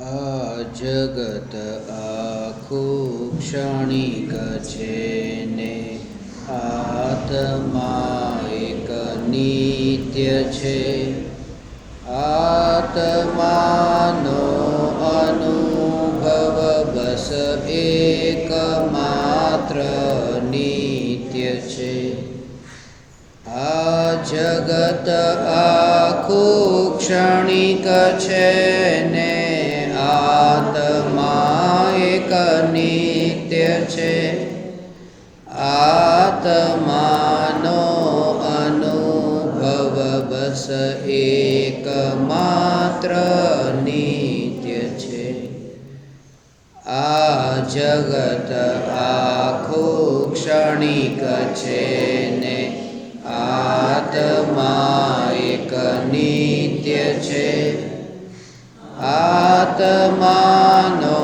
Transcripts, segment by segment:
આ જગત આખું ક્ષણિક છે ને આત્મા એક નિત્ય છે. આત્માનો અનુભવ બસ એકમાત્ર નિત્ય છે. આ જગત આખું ક્ષણિક છે ને આત્મા એક નિત્ય છે. આત્માનો અનુભવ બસ એકમાત્ર નિત્ય છે. આ જગત આખું ક્ષણિક છે ને આત્મા એક નિત્ય છે. આત્માનો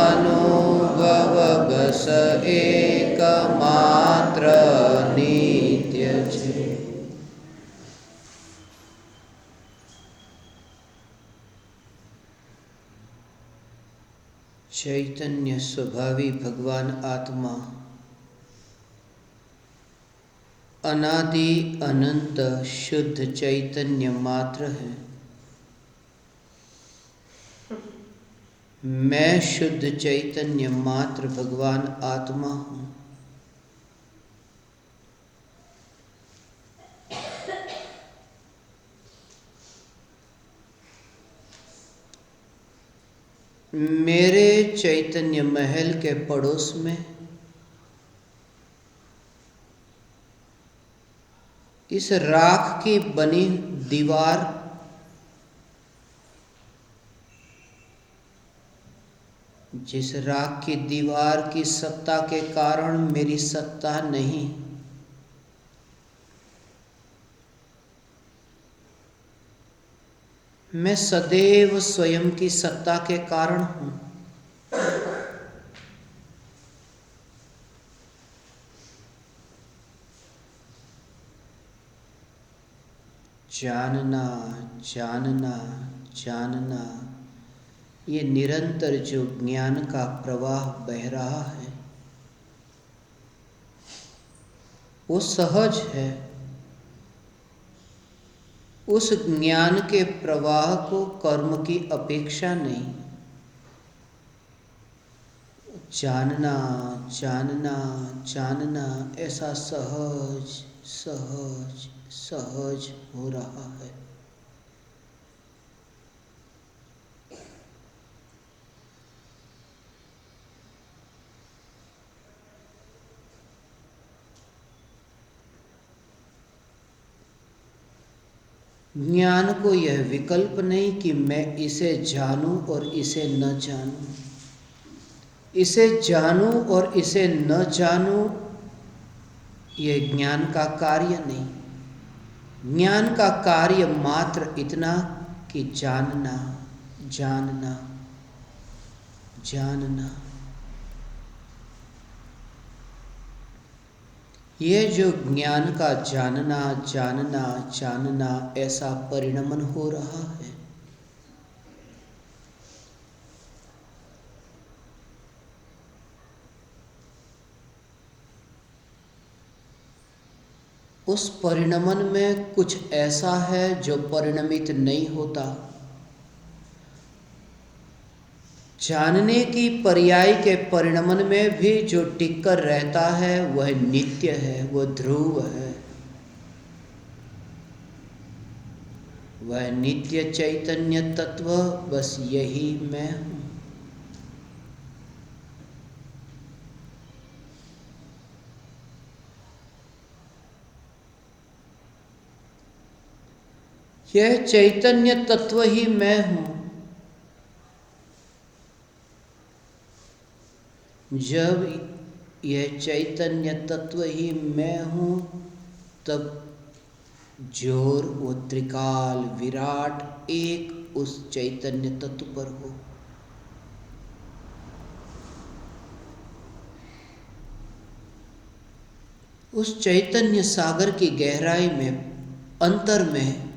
અનુભવ બસ એકમાત્ર નિત્ય છે. चैतन्य स्वभावी भगवान आत्मा अनादि अनंत शुद्ध चैतन्य मात्र है. मैं शुद्ध चैतन्य मात्र भगवान आत्मा हूँ. मेरे चैतन्य महल के पड़ोस में इस राख की बनी दीवार जिस राख की दीवार की सत्ता के कारण मेरी सत्ता नहीं, मैं सदैव स्वयं की सत्ता के कारण हूँ. जानना जानना जानना, ये निरंतर जो ज्ञान का प्रवाह बह रहा है वो सहज है. उस ज्ञान के प्रवाह को कर्म की अपेक्षा नहीं. जानना जानना जानना ऐसा सहज सहज सहज हो रहा है. ज्ञान को यह विकल्प नहीं कि मैं इसे जानूं और इसे न जानूं. इसे जानूं और इसे न जानूं यह ज्ञान का कार्य नहीं. ज्ञान का कार्य मात्र इतना कि जानना जानना जानना. ये जो ज्ञान का जानना जानना जानना ऐसा परिणमन हो रहा है, उस परिणमन में कुछ ऐसा है जो परिणमित नहीं होता. जानने की पर्याय के परिणमन में भी जो टिककर रहता है वह नित्य है, वह ध्रुव है. वह नित्य चैतन्य तत्व बस यही मैं हूँ. यह चैतन्य तत्व ही मैं हूँ. जब यह चैतन्य तत्व ही मैं हूँ तब जोर वो त्रिकाल विराट एक उस चैतन्य तत्व पर हो. उस चैतन्य सागर की गहराई में अंतर में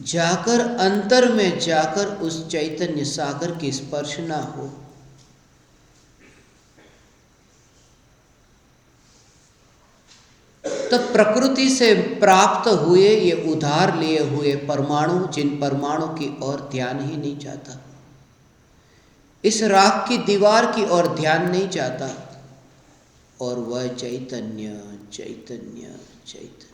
जाकर अंतर में जाकर उस चैतन्य सागर की स्पर्श ना हो। तब प्रकृति से प्राप्त हुए ये उधार लिए हुए परमाणु, जिन परमाणु की ओर ध्यान ही नहीं जाता, इस राख की दीवार की ओर ध्यान नहीं जाता, और वह चैतन्य चैतन्य चैतन्य।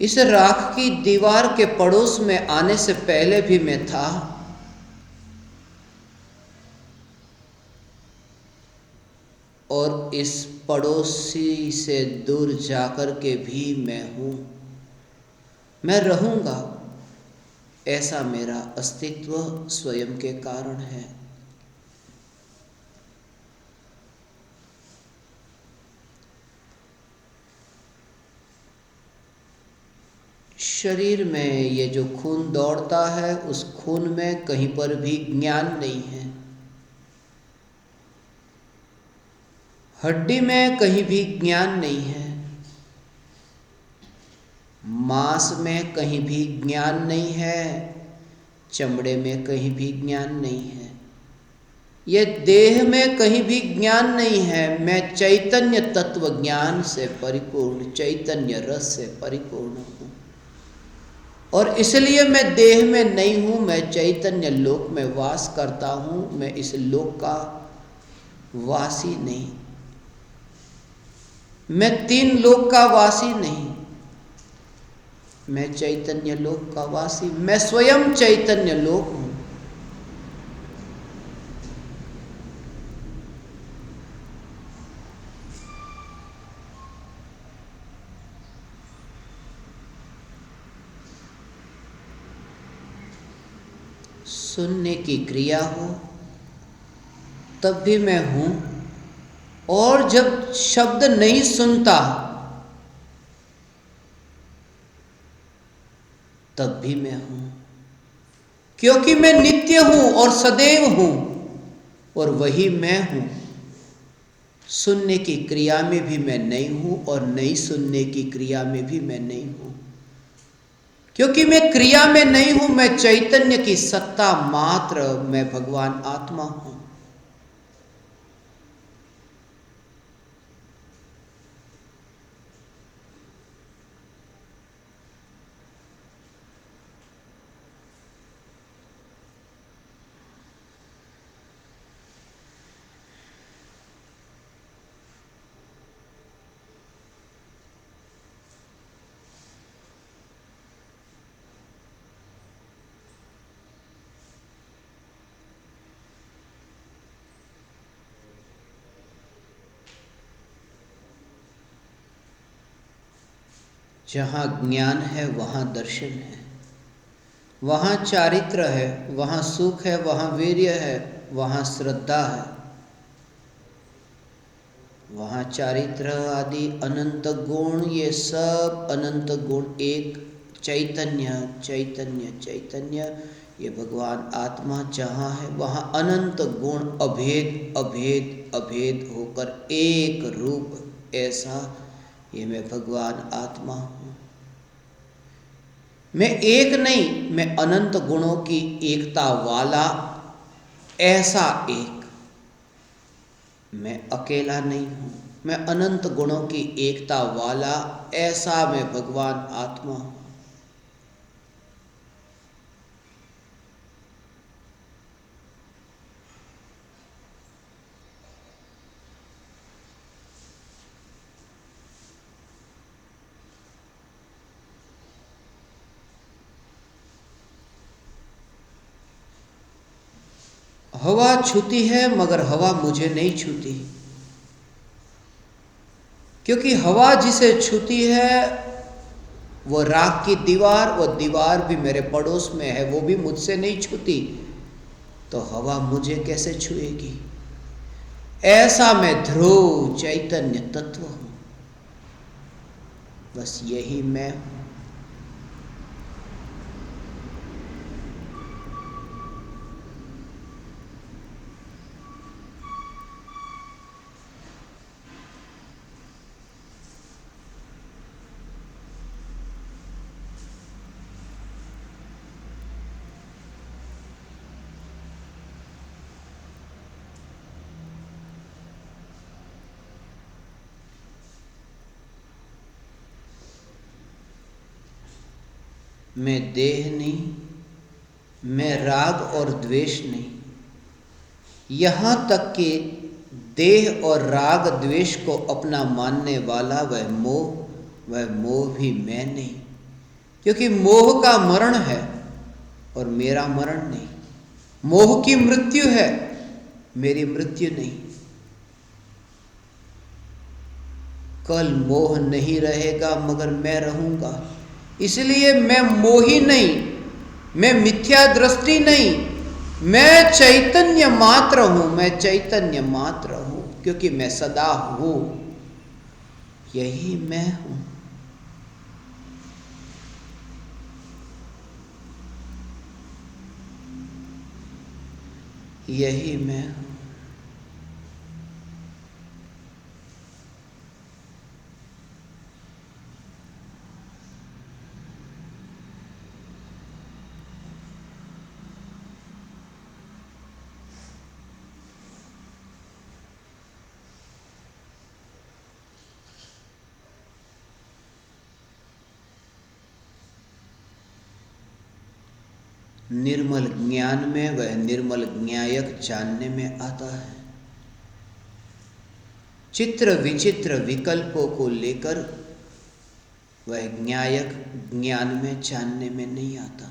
इस राख की दीवार के पड़ोस में आने से पहले भी मैं था, और इस पड़ोसी से दूर जाकर के भी मैं हूँ, मैं रहूँगा। ऐसा मेरा अस्तित्व स्वयं के कारण है। शरीर में ये जो खून दौड़ता है, उस खून में कहीं पर भी ज्ञान नहीं है। हड्डी में कहीं भी ज्ञान नहीं है। मांस में कहीं भी ज्ञान नहीं है। चमड़े में कहीं भी ज्ञान नहीं है। ये देह में कहीं भी ज्ञान नहीं है। मैं चैतन्य तत्व ज्ञान से परिपूर्ण, चैतन्य रस से परिपूर्ण हूँ, और इसलिए मैं देह में नहीं हूँ। मैं चैतन्य लोक में वास करता हूँ। मैं इस लोक का वासी नहीं, मैं तीन लोक का वासी नहीं, मैं चैतन्य लोक का वासी। मैं स्वयं चैतन्य लोक हूँ। सुनने की क्रिया हो तब भी मैं हूँ, और जब शब्द नहीं सुनता तब भी मैं हूँ, क्योंकि मैं नित्य हूँ और सदैव हूँ, और वही मैं हूँ। सुनने की क्रिया में भी मैं नहीं हूँ, और नहीं सुनने की क्रिया में भी मैं नहीं हूँ, क्योंकि मैं क्रिया में नहीं हूँ। मैं चैतन्य की सत्ता मात्र, मैं भगवान आत्मा हूँ। जहाँ ज्ञान है वहाँ दर्शन है, वहाँ चारित्र है, वहाँ सुख है, वहाँ वीर्य है, वहाँ श्रद्धा है, वहाँ चारित्र आदि अनंत गुण। ये सब अनंत गुण एक चैतन्य चैतन्य चैतन्य, ये भगवान आत्मा जहाँ है वहाँ अनंत गुण अभेद अभेद अभेद होकर एक रूप। ऐसा ये मैं भगवान आत्मा हूँ। मैं एक नहीं, मैं अनंत गुणों की एकता वाला ऐसा एक। मैं अकेला नहीं हूँ, मैं अनंत गुणों की एकता वाला ऐसा मैं भगवान आत्मा हूँ। हवा छूती है मगर हवा मुझे नहीं छूती, क्योंकि हवा जिसे छूती है वो राख की दीवार, वो दीवार भी मेरे पड़ोस में है, वो भी मुझसे नहीं छूती, तो हवा मुझे कैसे छुएगी। ऐसा मैं ध्रुव चैतन्य तत्व हूँ। बस यही मैं हूँ। मैं देह नहीं, मैं राग और द्वेष नहीं। यहाँ तक कि देह और राग द्वेष को अपना मानने वाला वह मोह भी मैं नहीं, क्योंकि मोह का मरण है और मेरा मरण नहीं। मोह की मृत्यु है, मेरी मृत्यु नहीं। कल मोह नहीं रहेगा मगर मैं रहूंगा, इसलिए मैं मोही नहीं, मैं मिथ्या दृष्टि नहीं, मैं चैतन्य मात्र हूं, मैं चैतन्य मात्र हूं, क्योंकि मैं सदा हूं, यही मैं हूं। यही मैं हूं। निर्मल ज्ञान में वह निर्मल ज्ञायक जानने में आता है। चित्र विचित्र विकल्पों को लेकर वह ज्ञायक ज्ञान में जानने में नहीं आता।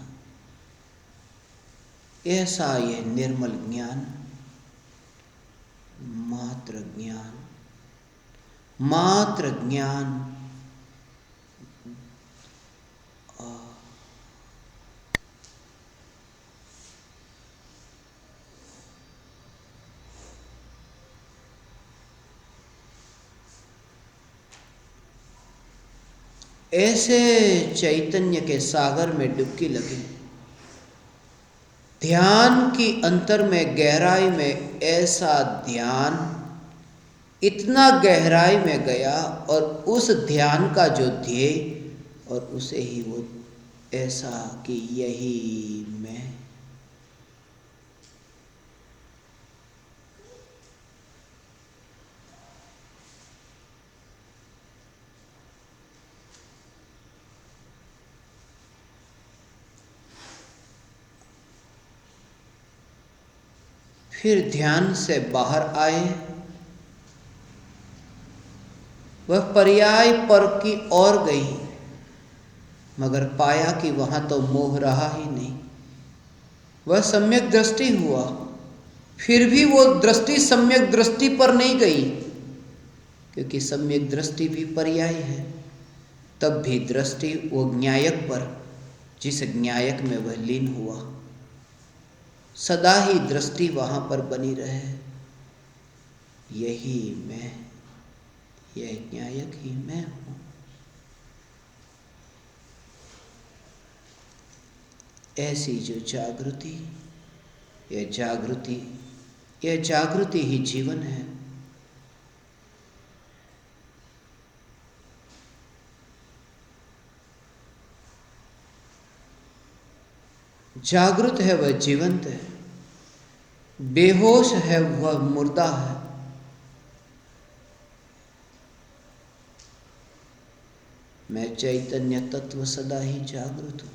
ऐसा यह निर्मल ज्ञान, मात्र ज्ञान, मात्र ज्ञान ऐसे चैतन्य के सागर में डुबकी लगी। ध्यान की अंतर में गहराई में ऐसा ध्यान इतना गहराई में गया और उस ध्यान का जो ध्येय और उसे ही वो ऐसा कि यही मैं। फिर ध्यान से बाहर आए, वह पर्याय पर की ओर गई, मगर पाया कि वहां तो मोह रहा ही नहीं। वह सम्यक दृष्टि हुआ, फिर भी वो दृष्टि सम्यक दृष्टि पर नहीं गई, क्योंकि सम्यक दृष्टि भी पर्याय है। तब भी दृष्टि वो ज्ञायक पर, जिस ज्ञायक में वह लीन हुआ, सदा ही दृष्टि वहां पर बनी रहे। यही मैं, यह ज्ञायक ही मैं हूं। ऐसी जो जागृति, यह जागृति ही जीवन है। जागृत है वह जीवंत है, बेहोश है वह मुर्दा है। मैं चैतन्य तत्व सदा ही जागृत हूं।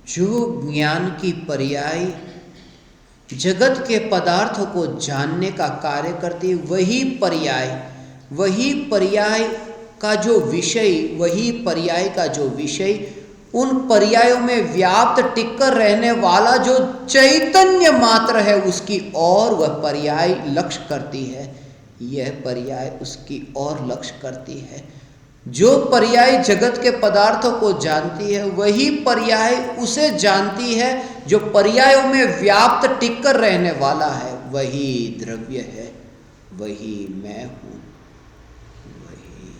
जो ज्ञान की पर्याय जगत के पदार्थों को जानने का कार्य करती, वही पर्याय का जो विषय, उन पर्यायों में व्याप्त टिककर रहने वाला जो चैतन्य मात्र है, उसकी ओर वह पर्याय लक्ष्य करती है। यह पर्याय उसकी ओर लक्ष्य करती है। जो पर्याय जगत के पदार्थों को जानती है, वही पर्याय उसे जानती है। जो पर्यायों में व्याप्त टिककर रहने वाला है, वही द्रव्य है, वही मैं हूं, वही।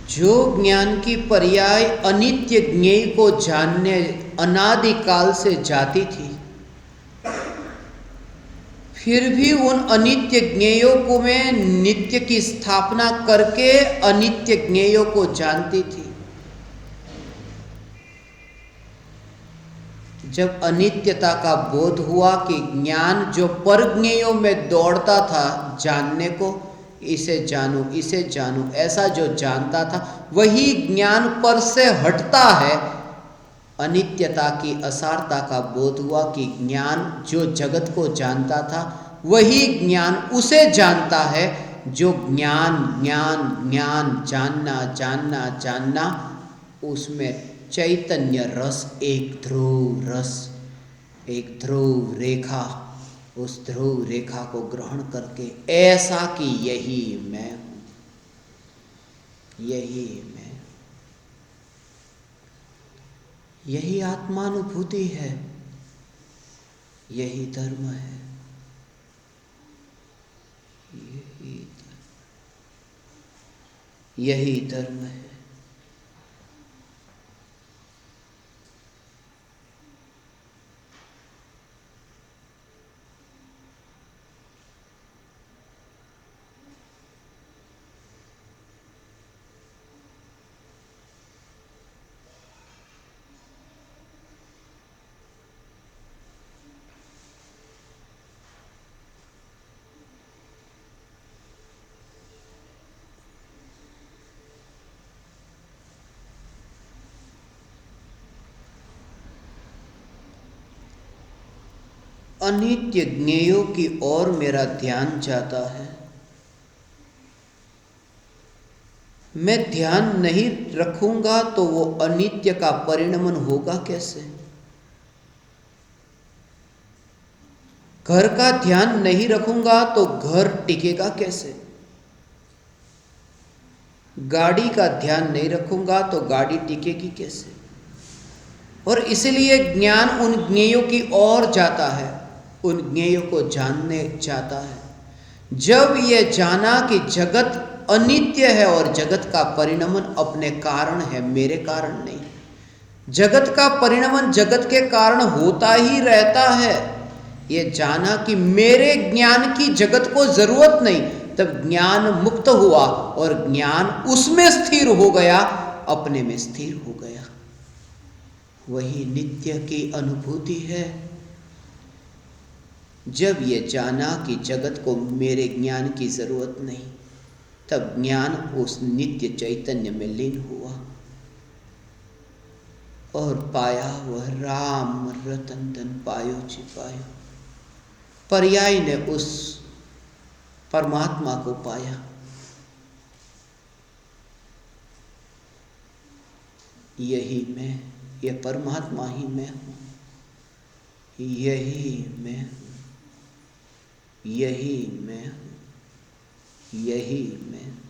जो ज्ञान की पर्याय अनित्य ज्ञेय को जानने अनादिकाल से जाती थी, फिर भी उन अनित्य ज्ञेयों को में नित्य की स्थापना करके अनित्य ज्ञेयों को जानती थी। जब अनित्यता का बोध हुआ कि ज्ञान जो पर ज्ञेयों में दौड़ता था जानने को, इसे जानूं इसे जानूं, ऐसा जो जानता था वही ज्ञान पर से हटता है। अनित्यता की असारता का बोध हुआ कि ज्ञान जो जगत को जानता था वही ज्ञान उसे जानता है। जो ज्ञान ज्ञान ज्ञान जानना जानना जानना, उसमें चैतन्य रस, एक ध्रुव रस, एक ध्रुव रेखा, उस ध्रुव रेखा को ग्रहण करके ऐसा कि यही मैं हूं, यही मैं, यही आत्मानुभूति है, यही धर्म है, यही धर्म है। अनित्य ज्ञेयों की ओर मेरा ध्यान जाता है। मैं ध्यान नहीं रखूंगा तो वो अनित्य का परिणमन होगा कैसे? घर का ध्यान नहीं रखूंगा तो घर टिकेगा कैसे? गाड़ी का ध्यान नहीं रखूंगा तो गाड़ी टिकेगी कैसे? और इसलिए ज्ञान उन ज्ञेयों की ओर जाता है, उन ज्ञेयों को जानने जाता है। जब यह जाना कि जगत अनित्य है और जगत का परिणमन अपने कारण है, मेरे कारण नहीं, जगत का परिणमन जगत के कारण होता ही रहता है, यह जाना कि मेरे ज्ञान की जगत को जरूरत नहीं, तब ज्ञान मुक्त हुआ और ज्ञान उसमें स्थिर हो गया, अपने में स्थिर हो गया। वही नित्य की अनुभूति है। जब ये जाना कि जगत को मेरे ज्ञान की जरूरत नहीं, तब ज्ञान उस नित्य चैतन्य में लीन हुआ और पाया वह राम रतन धन पायो छिपायो। पर्याय ने उस परमात्मा को पाया। यही मैं, यह परमात्मा ही मैं हूं, यही मैं हूं, यही मैं हूं, यही मैं।